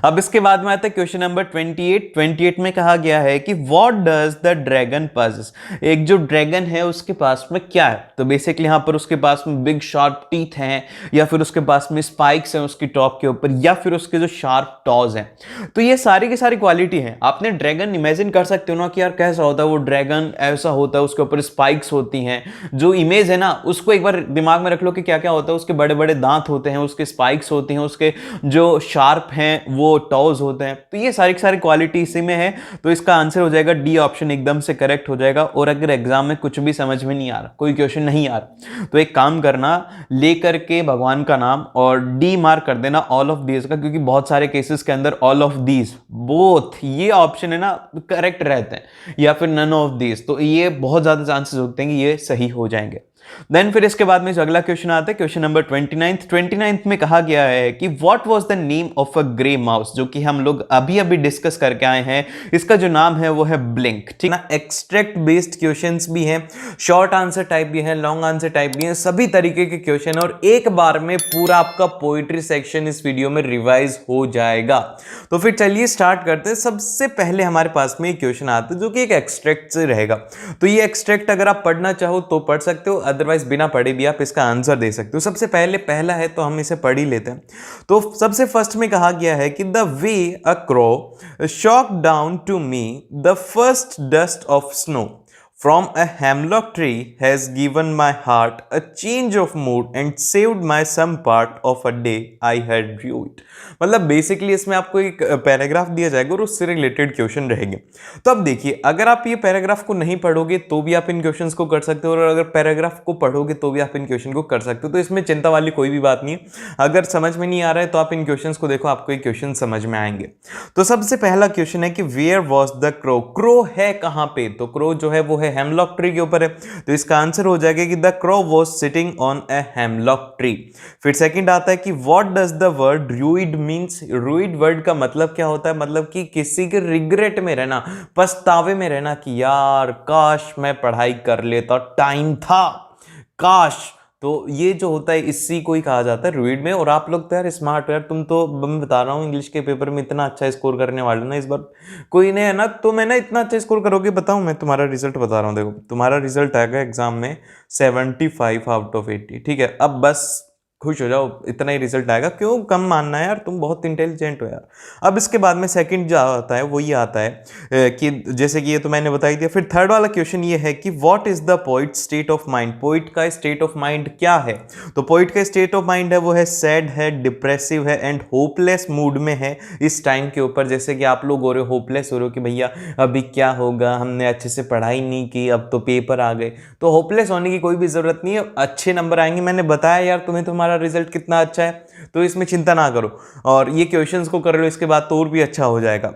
अब इसके बाद में आता है क्वेश्चन नंबर 28 में कहा गया है कि what does the dragon possess, एक जो ड्रैगन है उसके पास में क्या है। तो बेसिकली यहां पर उसके पास में बिग शार्प टीथ हैं, या फिर उसके पास में स्पाइक्स हैं उसकी टॉप के ऊपर, या फिर उसके जो शार्प टॉज हैं। तो ये सारी की सारी क्वालिटी है। आपने ड्रैगन इमेजिन कर सकते हो ना कि यार कैसा होता है वो ड्रैगन, ऐसा होता है, उसके ऊपर स्पाइक्स होती हैं। जो इमेज है ना उसको एक बार दिमाग में रख लो कि क्या क्या होता है। उसके बड़े बड़े दांत होते हैं, उसके स्पाइक्स होती हैं, उसके जो शार्प हैं वो टॉज होते हैं। तो ये सारी की सारी क्वालिटी इसी में है। तो इसका आंसर हो जाएगा डी ऑप्शन, एकदम से करेक्ट हो जाएगा। और अगर एग्जाम में कुछ भी समझ में नहीं आ रहा, कोई क्वेश्चन नहीं आ रहा, तो एक काम करना, लेकर के भगवान का नाम और डी मार्क कर देना ऑल ऑफ दीज का, क्योंकि बहुत सारे केसेस के अंदर ऑल ऑफ दीज, बोथ ये ऑप्शन है ना करेक्ट रहते हैं, या फिर नन ऑफ दीज, तो ये बहुत ज्यादा चांसेस होते हैं कि ये सही हो जाएंगे। देन फिर इसके बाद में जो अगला क्वेश्चन आता है क्वेश्चन नंबर 29 में कहा गया है कि what was the name of a grey mouse, जो कि हम लोग अभी अभी डिस्कस करके आए हैं। इसका जो नाम है वो है ब्लिंक, ठीक ना। एक्सट्रैक्ट बेस्ड क्वेश्चंस भी हैं, शॉर्ट आंसर टाइप भी है, लॉन्ग आंसर टाइप भी है, सभी तरीके के क्वेश्चन, और एक बार में पूरा आपका पोइट्री सेक्शन इस वीडियो में रिवाइज हो जाएगा। तो फिर चलिए स्टार्ट करते हैं। सबसे पहले हमारे पास में एक क्वेश्चन आता है जो कि एक एक्सट्रैक्ट से रहेगा। तो ये एक्सट्रैक्ट अगर आप पढ़ना चाहो तो पढ़ सकते हो, अदरवाइज बिना पढ़े भी आप इसका आंसर दे सकते हो। सबसे पहले पहला है तो हम इसे पढ़ ही लेते हैं। तो सबसे फर्स्ट में कहा गया है कि the way a crow shook down to me the first dust of snow from a hemlock tree has given my heart a change of mood and saved my some part of a day I had drew it। मतलब basically इसमें आपको एक paragraph दिया जाएगा और उससे related question रहेंगे। तो अब देखिए, अगर आप ये पैराग्राफ को नहीं पढ़ोगे तो भी आप इन क्वेश्चंस को कर सकते हो, और अगर पैराग्राफ को पढ़ोगे तो भी आप इन क्वेश्चन को कर सकते हो। तो इसमें चिंता वाली कोई भी बात नहीं है। अगर समझ में नहीं आ रहा है तो आप इन क्वेश्चंस को देखो, आपको ये क्वेश्चन समझ में आएंगे। तो सबसे पहला क्वेश्चन है कि where was the crow, crow है कहाँ पे। तो क्रो जो है वो है है हेमलॉक ट्री के ऊपर है, तो इसका आंसर हो जाएगा कि the crow was sitting on a hemlock tree. फिर सेकंड आता है कि what does the word rued means. Rued word का मतलब क्या होता है, मतलब कि किसी के रिग्रेट में रहना, पछतावे में रहना कि यार काश मैं पढ़ाई कर लेता, टाइम था, काश। तो ये जो होता है इसी को ही कहा जाता है रूइड में। और आप लोग तो यार स्मार्ट हो यार, तुम तो मैं बता रहा हूँ इंग्लिश के पेपर में इतना अच्छा स्कोर करने वाले ना इस बार, कोई नहीं है ना, तो मैं ना इतना अच्छा स्कोर करोगे बताऊँ, मैं तुम्हारा रिजल्ट बता रहा हूँ। देखो तुम्हारा रिजल्ट आएगा एग्जाम में 75 आउट ऑफ 80, ठीक है। अब बस खुश हो जाओ, इतना ही रिजल्ट आएगा, क्यों कम मानना है यार, तुम बहुत इंटेलिजेंट हो यार। अब इसके बाद में सेकंड जो आता है वो ये आता है कि जैसे कि ये तो मैंने बता ही दिया। फिर थर्ड वाला क्वेश्चन ये है कि what is the poet state of mind. Poet का स्टेट ऑफ माइंड क्या है? तो पोइट का स्टेट ऑफ माइंड है वो है सैड है, डिप्रेसिव है एंड होपलेस मूड में है इस टाइम के ऊपर। जैसे कि आप लोग हो रहे हो होपलेस हो रहे हो कि भैया अभी क्या होगा, हमने अच्छे से पढ़ाई नहीं की, अब तो पेपर आ गए। तो होपलेस होने की कोई भी जरूरत नहीं है, अच्छे नंबर आएंगे। मैंने बताया यार तुम्हें तुम्हारा रिजल्ट कितना अच्छा है, तो इसमें चिंता ना करो, और ये क्वेश्चंस को कर लो, इसके बाद तो और भी अच्छा हो जाएगा।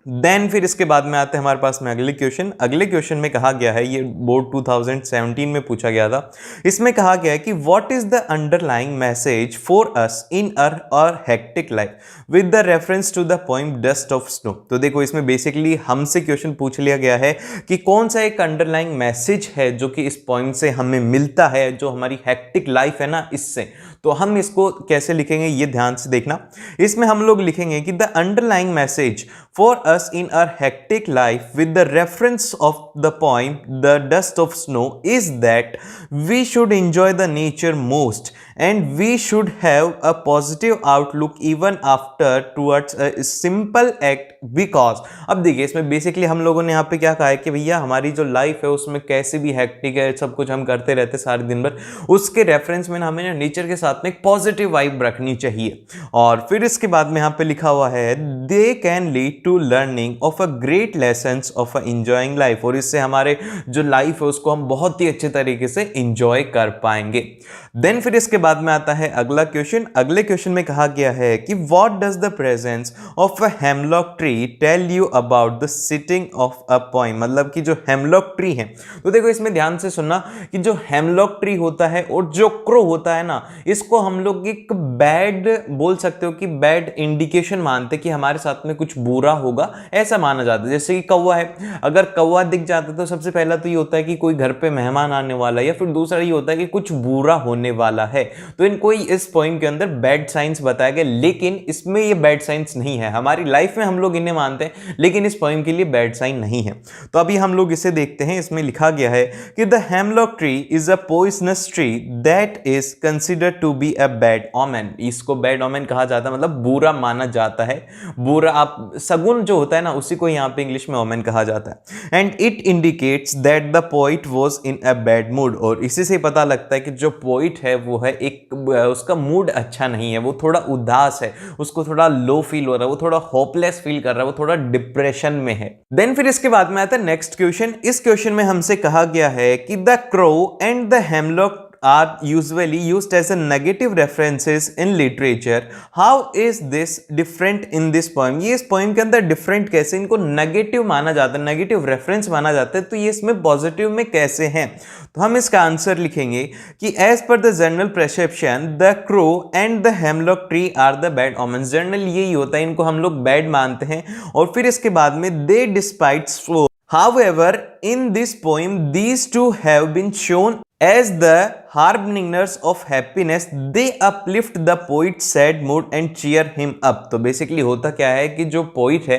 देन फिर इसके बाद में आते हैं हमारे पास में अगले क्वेश्चन। अगले क्वेश्चन में कहा गया है, ये बोर्ड 2017 में पूछा गया था, इसमें कहा गया है कि what is the underlying message for us in our hectic life with the reference to the poem dust of snow. तो देखो इसमें बेसिकली हमसे क्वेश्चन पूछ लिया गया है कि कौन सा एक अंडरलाइंग मैसेज है जो कि इस पोएम से हमें मिलता है, जो हमारी हेक्टिक लाइफ है ना इससे। तो हम इसको कैसे लिखेंगे ये ध्यान से देखना। इसमें हम लोग लिखेंगे कि the underlying message for us in our hectic life with the reference of the poem the dust of snow is that we should enjoy the nature most and we should have a positive outlook even after towards a simple act because. अब देखिए इसमें basically हम लोगों ने यहाँ पे क्या कहा है कि भैया हमारी जो लाइफ है उसमें कैसे भी हेक्टिक है, सब कुछ हम करते रहते सारे दिन भर, उसके रेफरेंस में हमें नेचर के साथ में एक पॉजिटिव वाइब रखनी चाहिए। और फिर इसके बाद में यहाँ पे लिखा हुआ है they can lead to learning of a great lessons of a enjoying life, और इससे हमारे जो लाइफ है उसको हम बहुत ही अच्छे तरीके से इंजॉय कर पाएंगे। देन फिर इसके बाद में आता है अगला क्वेश्चन। अगले क्वेश्चन में कहा गया है कि what does the presence of a hemlock tree tell you about the setting of a poem. मतलब कि जो हेमलॉक ट्री है, तो देखो इसमें ध्यान से सुनना कि जो हेमलॉक ट्री होता है और जो क्रो होता है ना, इसको हम लोग एक बैड बोल सकते हो कि बैड इंडिकेशन मानते कि हमारे साथ में कुछ बुरा होगा, ऐसा माना जाता है। जैसे कि कौवा है, अगर कौवा दिख जाता है तो सबसे पहला तो ये होता है कि कोई घर पे मेहमान आने वाला है, या फिर दूसरा ये होता है कि कुछ बुरा होने वाला है। तो इनको इस पोएम के अंदर बैड साइंस बताया गया, लेकिन इसमें ये बैड साइंस नहीं है। हमारी लाइफ में हम लोग इन्हें मानते हैं, लेकिन इस पोएम के लिए बैड साइन नहीं है। तो अभी हम लोग इसे देखते हैं। इसमें लिखा गया है कि the hemlock tree is a poisonous tree that is considered to be a bad omen. इसको बैड ओमेन कहा जाता है, मतलब बुरा माना जाता है। बुरा, आप सगुन जो होता है ना, उसी को यहाँ पे इंग्लिश में ओमेन कहा जाता है। And it indicates that the poet was in a bad mood. और इसी से पता लगता है कि जो पोइट है वो है एक, उसका मूड अच्छा नहीं है, वो थोड़ा उदास है, उसको थोड़ा लो फील हो रहा है, वो थोड़ा होपलेस फील कर रहा है, वो थोड़ा डिप्रेशन में है। देन फिर इसके बाद में आता है नेक्स्ट क्वेश्चन। इस क्वेश्चन में हमसे कहा गया है कि the crow and the hemlock are usually used as a negative references in literature. How is this different in this poem? ये इस poem के अंदर different कैसे, इनको negative माना जाता है, negative reference माना जाता है, तो ये इसमें positive में कैसे हैं? तो हम इसका आंसर लिखेंगे कि as per the general perception the crow and the hemlock tree are the bad omens. General यही होता है, इनको हम लोग bad मानते हैं। और फिर इसके बाद में they despite slow. However, in this poem these two have been shown as the harbingers of happiness. They uplift the poet's sad mood and cheer him up. तो बेसिकली होता क्या है कि जो पोइट है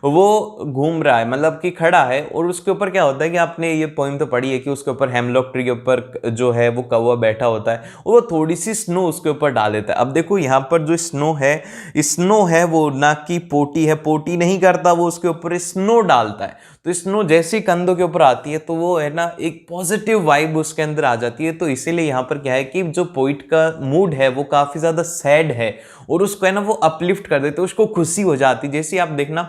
वो घूम रहा है, मतलब कि खड़ा है, और उसके ऊपर क्या होता है कि आपने ये पोइम तो पढ़ी है कि उसके ऊपर हेमलॉक ट्री के ऊपर जो है वो कौवा बैठा होता है, और वो थोड़ी सी स्नो उसके ऊपर डाल देता है। अब देखो यहाँ पर जो स्नो है वो ना कि पोटी है, पोटी नहीं करता, वो उसके ऊपर स्नो डालता है। तो स्नो जैसी कंधों के ऊपर आती है तो वो है ना एक पॉजिटिव वाइब उसके अंदर आ जाती है। तो इसीलिए यहाँ पर क्या है कि जो पोइट का मूड है वो काफी ज्यादा सैड है, और उसको है ना वो अपलिफ्ट कर देते, उसको खुशी हो जाती। जैसे आप देखना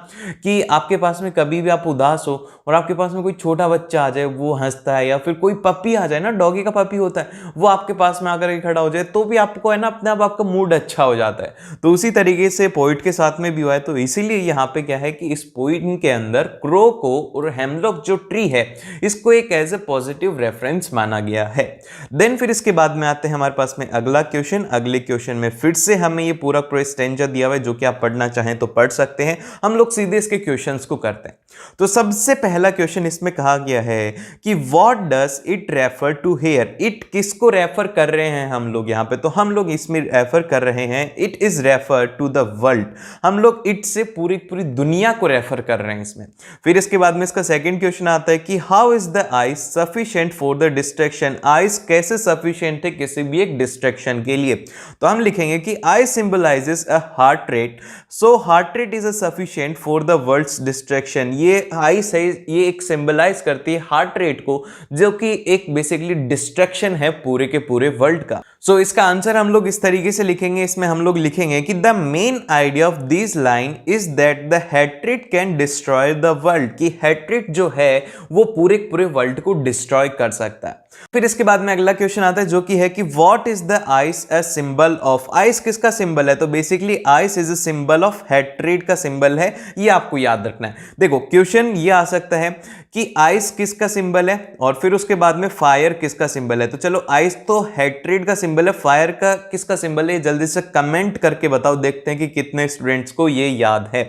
कि आपके पास में कभी भी आप उदास हो और आपके पास में कोई छोटा बच्चा आ जाए, वो हंसता है, या फिर कोई पपी आ जाए ना, डॉगी का पपी होता है, वो आपके पास में आकर के खड़ा हो जाए, तो भी आपको है ना अपने आप आपका मूड अच्छा हो जाता है। तो उसी तरीके से पोइट के साथ में भी हुआ है। तो इसीलिए यहाँ पे क्या है कि इस पोइट के अंदर क्रो को और हेमलॉक जो ट्री हिस्ट्री है इसको एक एज ए पॉजिटिव रेफरेंस माना गया है। देन फिर इसके बाद में आते हैं हमारे पास में अगला क्वेश्चन। अगले क्वेश्चन में फिर से हमें ये पूरा स्टेंजा दिया हुआ है जो कि आप पढ़ना चाहें तो पढ़ सकते हैं। हम लोग सीधे इसके क्वेश्चंस को करते हैं। तो सबसे पहला क्वेश्चन इसमें कहा गया है कि what does it refer to here. It किसको रेफर कर रहे हैं हम लोग यहाँ पे, तो हम लोग इसमें रेफर कर रहे हैं it is refer to the world. हम लोग इट से पूरी पूरी दुनिया को रेफर कर रहे हैं इसमें। फिर इसके बाद में इसका सेकंड क्वेश्चन आता है कि how is the ice sufficient for the distraction. Ice कैसे सफिशिएंट है किसी भी एक डिस्ट्रैक्शन के लिए, तो हम लिखेंगे कि ice symbolizes a hatred, so hatred is a sufficient for the world's destruction. ये आइस है, ये एक सिंबलाइज करती है हार्ट रेट को जो कि एक बेसिकली डिस्ट्रैक्शन है पूरे के पूरे वर्ल्ड का। सो इसका आंसर हम लोग इस तरीके से लिखेंगे, इसमें हम लोग लिखेंगे कि the main idea of this line is that the hatred can destroy the world, कि हेट्रेट जो है वो पूरे पूरे वर्ल्ड को डिस्ट्रॉय कर सकता है। फिर इसके बाद में अगला क्वेश्चन आता है जो कि है कि what is the ice a symbol of. Ice किसका सिंबल है, तो basically ice is a symbol of hatred का सिंबल है, ये आपको याद रखना है। देखो क्वेश्चन ये आ सकता है कि आइस किसका सिंबल है और फिर उसके बाद में फायर किसका सिंबल है। तो चलो आइस तो हेट्रेट का सिंबल है, फायर का किसका सिंबल है, जल्दी से कमेंट करके बताओ, देखते हैं कि कितने स्टूडेंट्स को ये याद है।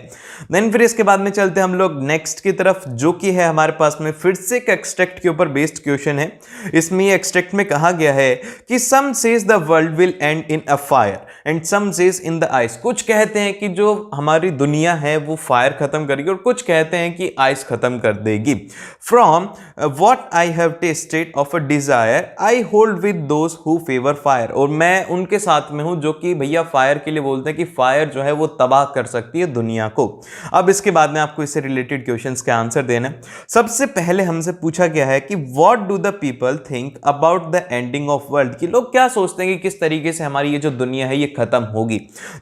देन फिर इसके बाद में चलते हैं हम लोग नेक्स्ट की तरफ जो कि है हमारे पास में फिर से एक एक्सट्रैक्ट के ऊपर बेस्ड क्वेश्चन है। इसमें ये एक्सट्रैक्ट में कहा गया है कि some says the world will end in a fire and some says in the ice. कुछ कहते हैं कि जो हमारी दुनिया है वो फायर खत्म करेगी और कुछ कहते हैं कि आइस खत्म कर देगी। From what I have tested of a desire I hold with those who favour fire. और मैं उनके साथ में हूं जो कि भैया फायर के लिए बोलते हैं कि फायर जो है वो तबाह कर सकती है दुनिया को। अब इसके बाद में आपको इससे रिलेटेड क्वेश्चंस के आंसर देना है। सबसे पहले हमसे पूछा गया है कि what do the people think about the ending of world, कि लोग क्या सोचते हैं कि किस तरीके से हमारी ये जो दुनिया है ये खत्म होगी।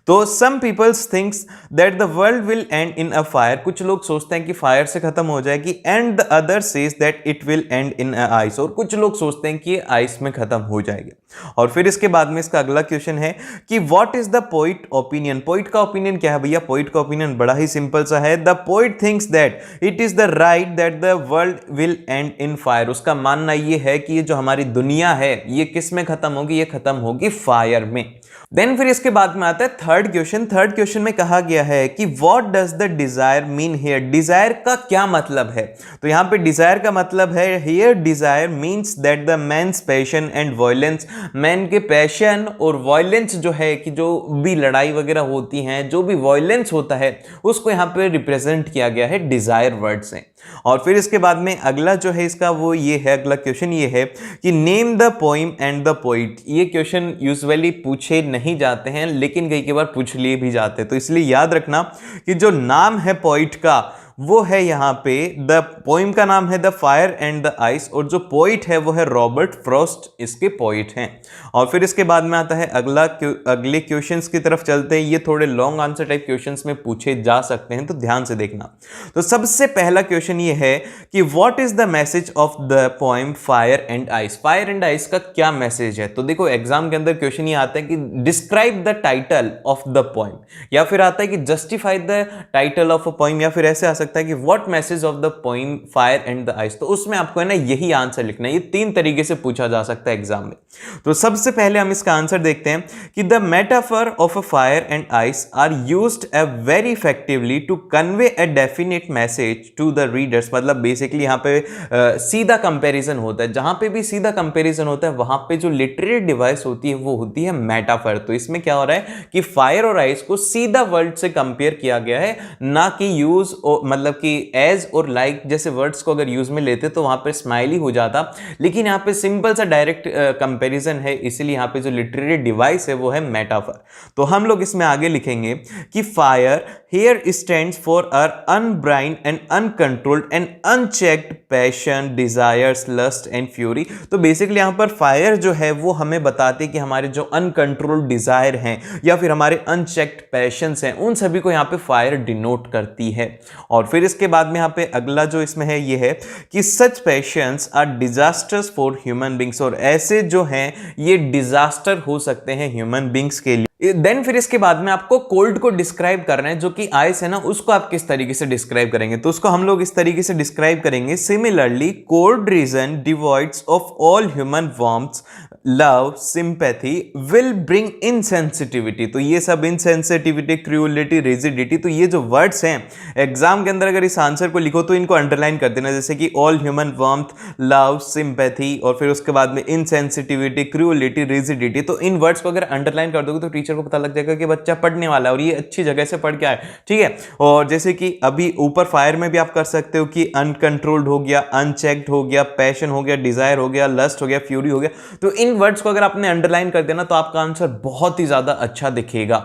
तो some peoples thinks that the world will end in a fire, कुछ लोग सोचते हैं कि फायर से खत्म हो जाएगी, and the other says that it will end in a ice, और कुछ लोग सोचते हैं कि ये आइस में खत्म हो जाएगी। और फिर इसके बाद में इसका अगला क्वेश्चन है कि what is the poet opinion. Poet का ओपिनियन क्या है भैया, पोइट का ओपिनियन बड़ा ही सिंपल सा है, the poet thinks that it is the right that the world will end in fire. उसका मानना ये है कि ये जो हमारी दुनिया है ये किस में खत्म होगी, ये खत्म होगी फायर में। देन फिर इसके बाद में आता है थर्ड क्वेश्चन। थर्ड क्वेश्चन में कहा गया है कि what does the desire mean here. Desire का क्या मतलब है, तो यहां पे डिजायर का मतलब है here desire means that the man's passion and violence. Man के पैशन और वायलेंस जो है कि जो भी लड़ाई वगैरह होती हैं, जो भी वायलेंस होता है उसको यहां पे रिप्रेजेंट किया गया है डिजायर वर्ड से। और फिर इसके बाद में अगला जो है इसका वो ये है, अगला क्वेश्चन ये है कि name the poem and the poet. ये क्वेश्चन यूजुअली पूछे नहीं जाते हैं लेकिन कई बार पूछ लिए भी जाते हैं, तो इसलिए याद रखना कि जो नाम है पोइट का वो है यहाँ पे, द पोइम का नाम है the fire and the ice, और जो पोइट है वो है रॉबर्ट फ्रॉस्ट, इसके पोइट हैं। और फिर इसके बाद में आता है अगले क्वेश्चंस की तरफ चलते हैं। ये थोड़े लॉन्ग आंसर टाइप क्वेश्चंस में पूछे जा सकते हैं, तो ध्यान से देखना। तो सबसे पहला क्वेश्चन ये है कि what is the message of the poem fire and ice. Fire and ice का क्या मैसेज है, तो देखो एग्जाम के अंदर क्वेश्चन ये आता है कि describe the title of the poem, या फिर आता है कि justify the title of a poem, या फिर ऐसे आ सकता है कि what message of the poem fire and the ice. तो उसमें आपको है ना यही आंसर लिखना है। ये तीन तरीके से पूछा जा सकता है एग्जाम में। तो सबसे पहले हम इसका आंसर देखते हैं कि the metaphor of a fire and ice are used very effectively to convey a definite message to the readers. मतलब बेसिकली यहाँ पे सीधा कंपैरिजन होता है, जहां पे भी सीधा कंपैरिजन होता है वहां पे जो लिटरेरी डिवाइस होती है वो होती है मेटाफर। तो इसमें क्या हो रहा है कि फायर और आइस को सीधा वर्ड से कंपेयर किया गया है, ना कि यूज मतलब कि एज और लाइक जैसे वर्ड्स को अगर यूज में लेते तो वहां पे स्माइली हो जाता, लेकिन यहाँ पे सिंपल सा डायरेक्ट कंपैरिजन है, इसलिए यहाँ पे जो लिटरेरी डिवाइस है वो है मेटाफर। तो हम लोग इसमें आगे लिखेंगे कि fire here stands for our unbridled and uncontrolled and unchecked passion desires lust and fury. तो बेसिकली यहाँ पर फायर जो है वो हमें बताते कि हमारे जो अनकंट्रोल्ड डिजायर हैं या फिर हमारे अनचेक्ड पैशंस हैं उन सभी को यहाँ पे फायर डिनोट करती है। और फिर इसके बाद में यहाँ पे अगला जो इसमें है ये है कि such passions are disasters for human beings. और ऐसे जो हैं ये डिजास्टर हो सकते हैं ह्यूमन बींग्स के लिए, देन फिर इसके बाद में आपको कोल्ड को डिस्क्राइब करना है, जो कि आइस है ना, उसको आप किस तरीके से डिस्क्राइब करेंगे, तो उसको हम लोग इस तरीके से डिस्क्राइब करेंगे, similarly cold reason devoids of all human warmth, love, sympathy will bring insensitivity. तो ये सब इनसेंसिटिविटी, क्रूएलिटी, रिजिडिटी, तो ये जो वर्ड्स हैं एग्जाम के अंदर अगर इस आंसर को लिखो तो इनको अंडरलाइन कर देना, जैसे कि all human warmth, love, sympathy और फिर उसके बाद में इनसेंसिटिविटी, क्रूएलिटी, रिजिडिटी। तो इन वर्ड्स को अगर अंडरलाइन कर दोगे तो टीचर को पता लग जाएगा कि बच्चा पढ़ने वाला है और ये अच्छी जगह से पढ़ के आए, ठीक है। और जैसे कि अभी ऊपर फायर में भी आप कर सकते हो कि अनकंट्रोल्ड हो गया, अनचेक्ड हो गया, पैशन हो गया, डिजायर हो गया, लस्ट हो गया, फ्यूरी हो गया। तो इन वर्ड्स को अगर आपने अंडरलाइन कर देना तो आपका आंसर बहुत ही ज्यादा अच्छा दिखेगा।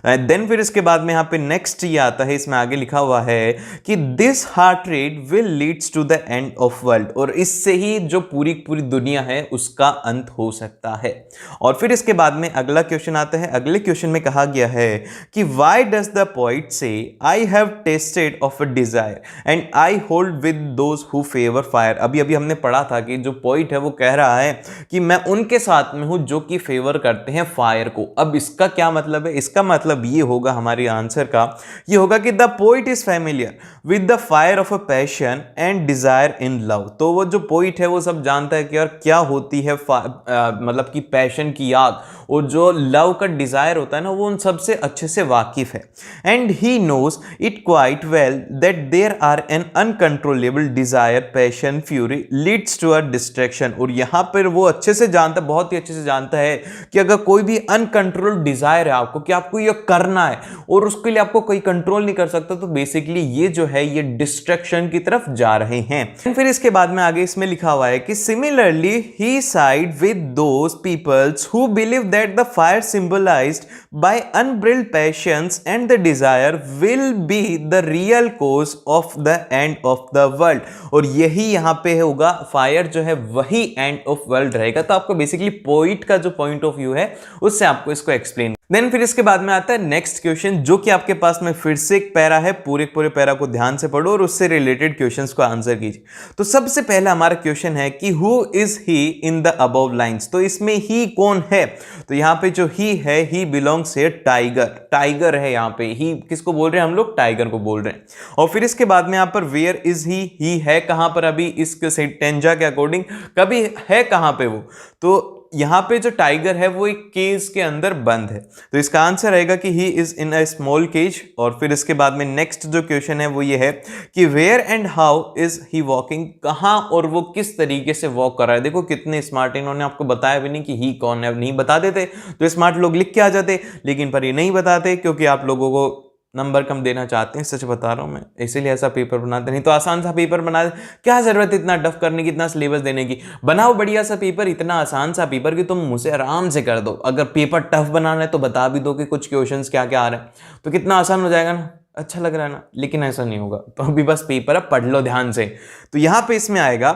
देन फिर इसके बाद में यहां पे नेक्स्ट ये आता है, इसमें आगे लिखा हुआ है कि this heart rate will leads to the end of world, और इससे ही जो पूरी पूरी दुनिया है उसका अंत हो सकता है। और फिर इसके बाद में अगला क्वेश्चन आता है। अगले क्वेश्चन में कहा गया है कि व्हाई डज द पोइट से I have tested of a desire and I hold with those who favour fire. अभी अभी हमने पढ़ा था कि जो पोइट है वो कह रहा है कि मैं उनके साथ में हूं जो कि फेवर करते हैं फायर को। अब इसका क्या मतलब है? इसका मतलब ये होगा, हमारे आंसर का ये होगा कि the poet is familiar with the fire of a passion and desire in love. तो वो जो पोइट है वो सब जानता है कि यार क्या होती है मतलब कि पैशन की आग, और जो लव का डिजायर होता है ना वो उन सबसे अच्छे से वाकिफ है। And he knows it quite well that there are an uncontrollable desire, passion, fury leads to a distraction. और यहां पर वो अच्छे से जानता, बहुत ही अच्छे से जानता है कि अगर कोई भी अनकंट्रोल्ड डिजायर है आपको, कि आपको ये करना है और उसके लिए आपको कोई कंट्रोल नहीं कर सकता, तो बेसिकली ये जो है ये डिस्ट्रैक्शन की तरफ जा रहे हैं। फिर इसके बाद में आगे इसमें लिखा हुआ है कि सिमिलरली ही side with those peoples who believe that the fire symbolized by unbridled passions and the desire will be the real cause of the end of the world. और यही यहां पे होगा, फायर जो है वही एंड ऑफ वर्ल्ड रहेगा। तो आपको बेसिकली पोइट का जो पॉइंट ऑफ व्यू है उससे आपको इसको एक्सप्लेन। देन फिर इसके बाद में आता है नेक्स्ट क्वेश्चन, जो कि आपके पास में फिर से एक पैरा है, पूरे पूरे पैरा को ध्यान से पढ़ो और उससे रिलेटेड क्वेश्चंस को आंसर कीजिए। तो सबसे पहला हमारा क्वेश्चन है कि who is he in the above lines. तो इसमें ही कौन है? तो यहां पे जो ही है, ही बिलोंग्स है टाइगर, टाइगर है यहाँ पे। ही किसको बोल रहे हैं हम लोग? टाइगर को बोल रहे हैं। और फिर इसके बाद में यहाँ पर वेयर इज ही है कहां पर? अभी इस टेंजा के अकॉर्डिंग कभी है कहां पे वो? तो यहां पे जो टाइगर है वो एक केज के अंदर बंद है, तो इसका आंसर रहेगा कि he is in a small cage. और फिर इसके बाद में नेक्स्ट जो क्वेश्चन है वो ये है कि where and how is he walking, कहां और वो किस तरीके से वॉक कर रहा है। देखो कितने स्मार्ट, इन्होंने आपको बताया भी नहीं कि ही कौन है। नहीं बता देते तो स्मार्ट लोग लिख के आ जाते, लेकिन पर ये नहीं बताते क्योंकि आप लोगों को नंबर कम देना चाहते हैं, सच बता रहा हूं मैं, इसीलिए ऐसा पेपर बनाते। नहीं तो आसान सा पेपर बना दे, क्या जरूरत है इतना टफ करने की, इतना सिलेबस देने की। बनाओ बढ़िया सा पेपर, इतना आसान सा पेपर कि तुम मुझसे आराम से कर दो। अगर पेपर टफ बनाना है तो बता भी दो कि कुछ क्वेश्चंस क्या क्या आ रहे हैं, तो कितना आसान हो जाएगा ना। अच्छा लग रहा है ना, लेकिन ऐसा नहीं होगा। तो अभी बस पेपर है, पढ़ लो ध्यान से। तो यहां पे इसमें आएगा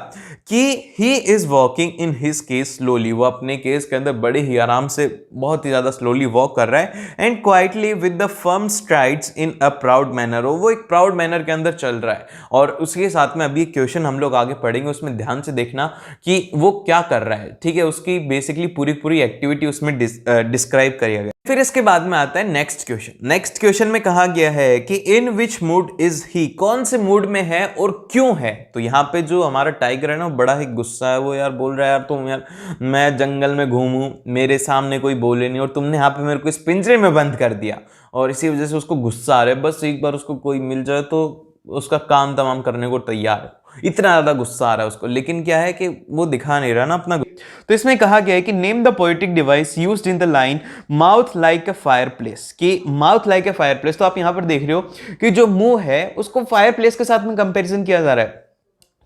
कि he is walking in his case slowly, वो अपने केस के अंदर बड़े ही आराम से, बहुत ही ज्यादा स्लोली वॉक कर रहा है। And quietly with the firm strides in a proud manner, वो एक प्राउड मैनर के अंदर चल रहा है। और उसके साथ में अभी क्वेश्चन हम लोग आगे पढ़ेंगे, उसमें ध्यान से देखना कि वो क्या कर रहा है, ठीक है। उसकी बेसिकली पूरी पूरी एक्टिविटी उसमें डिस्क्राइब करिएगा गया। फिर इसके बाद में आता है नेक्स्ट क्वेश्चन। नेक्स्ट क्वेश्चन में कहा गया है कि इन विच मूड इज ही, कौन से मूड में है और क्यों है। तो यहाँ पे जो हमारा टाइगर है ना बड़ा ही गुस्सा है, वो यार बोल रहा है यार तुम, यार मैं जंगल में घूमूं, मेरे सामने कोई बोले नहीं और तुमने यहाँ पे मेरे को इस पिंजरे में बंद कर दिया, और इसी वजह से उसको गुस्सा आ रहा है। बस एक बार उसको कोई मिल जाए तो उसका काम तमाम करने को तैयार है, इतना ज्यादा गुस्सा आ रहा है उसको। लेकिन क्या है कि वो दिखा नहीं रहा ना अपना। तो इसमें कहा गया है कि name the poetic device used in the line mouth like a fireplace, कि mouth like a fireplace. तो आप यहां पर देख रहे हो कि जो मुंह है उसको फायर प्लेस के साथ में कंपैरिजन किया जा रहा है।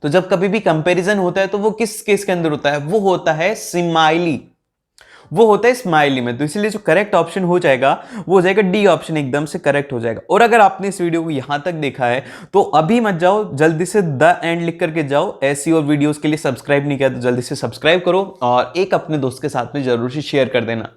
तो जब कभी भी कंपैरिजन होता है तो वो किस केस के अंदर होता है? वो होता है स्माइली, वो होता है स्माइली में। तो इसलिए जो करेक्ट ऑप्शन हो जाएगा वो हो जाएगा डी ऑप्शन, एकदम से करेक्ट हो जाएगा। और अगर आपने इस वीडियो को यहां तक देखा है तो अभी मत जाओ, जल्दी से द एंड लिख करके जाओ। ऐसी और वीडियोस के लिए सब्सक्राइब नहीं किया तो जल्दी से सब्सक्राइब करो और एक अपने दोस्त के साथ में जरूर से शेयर कर देना।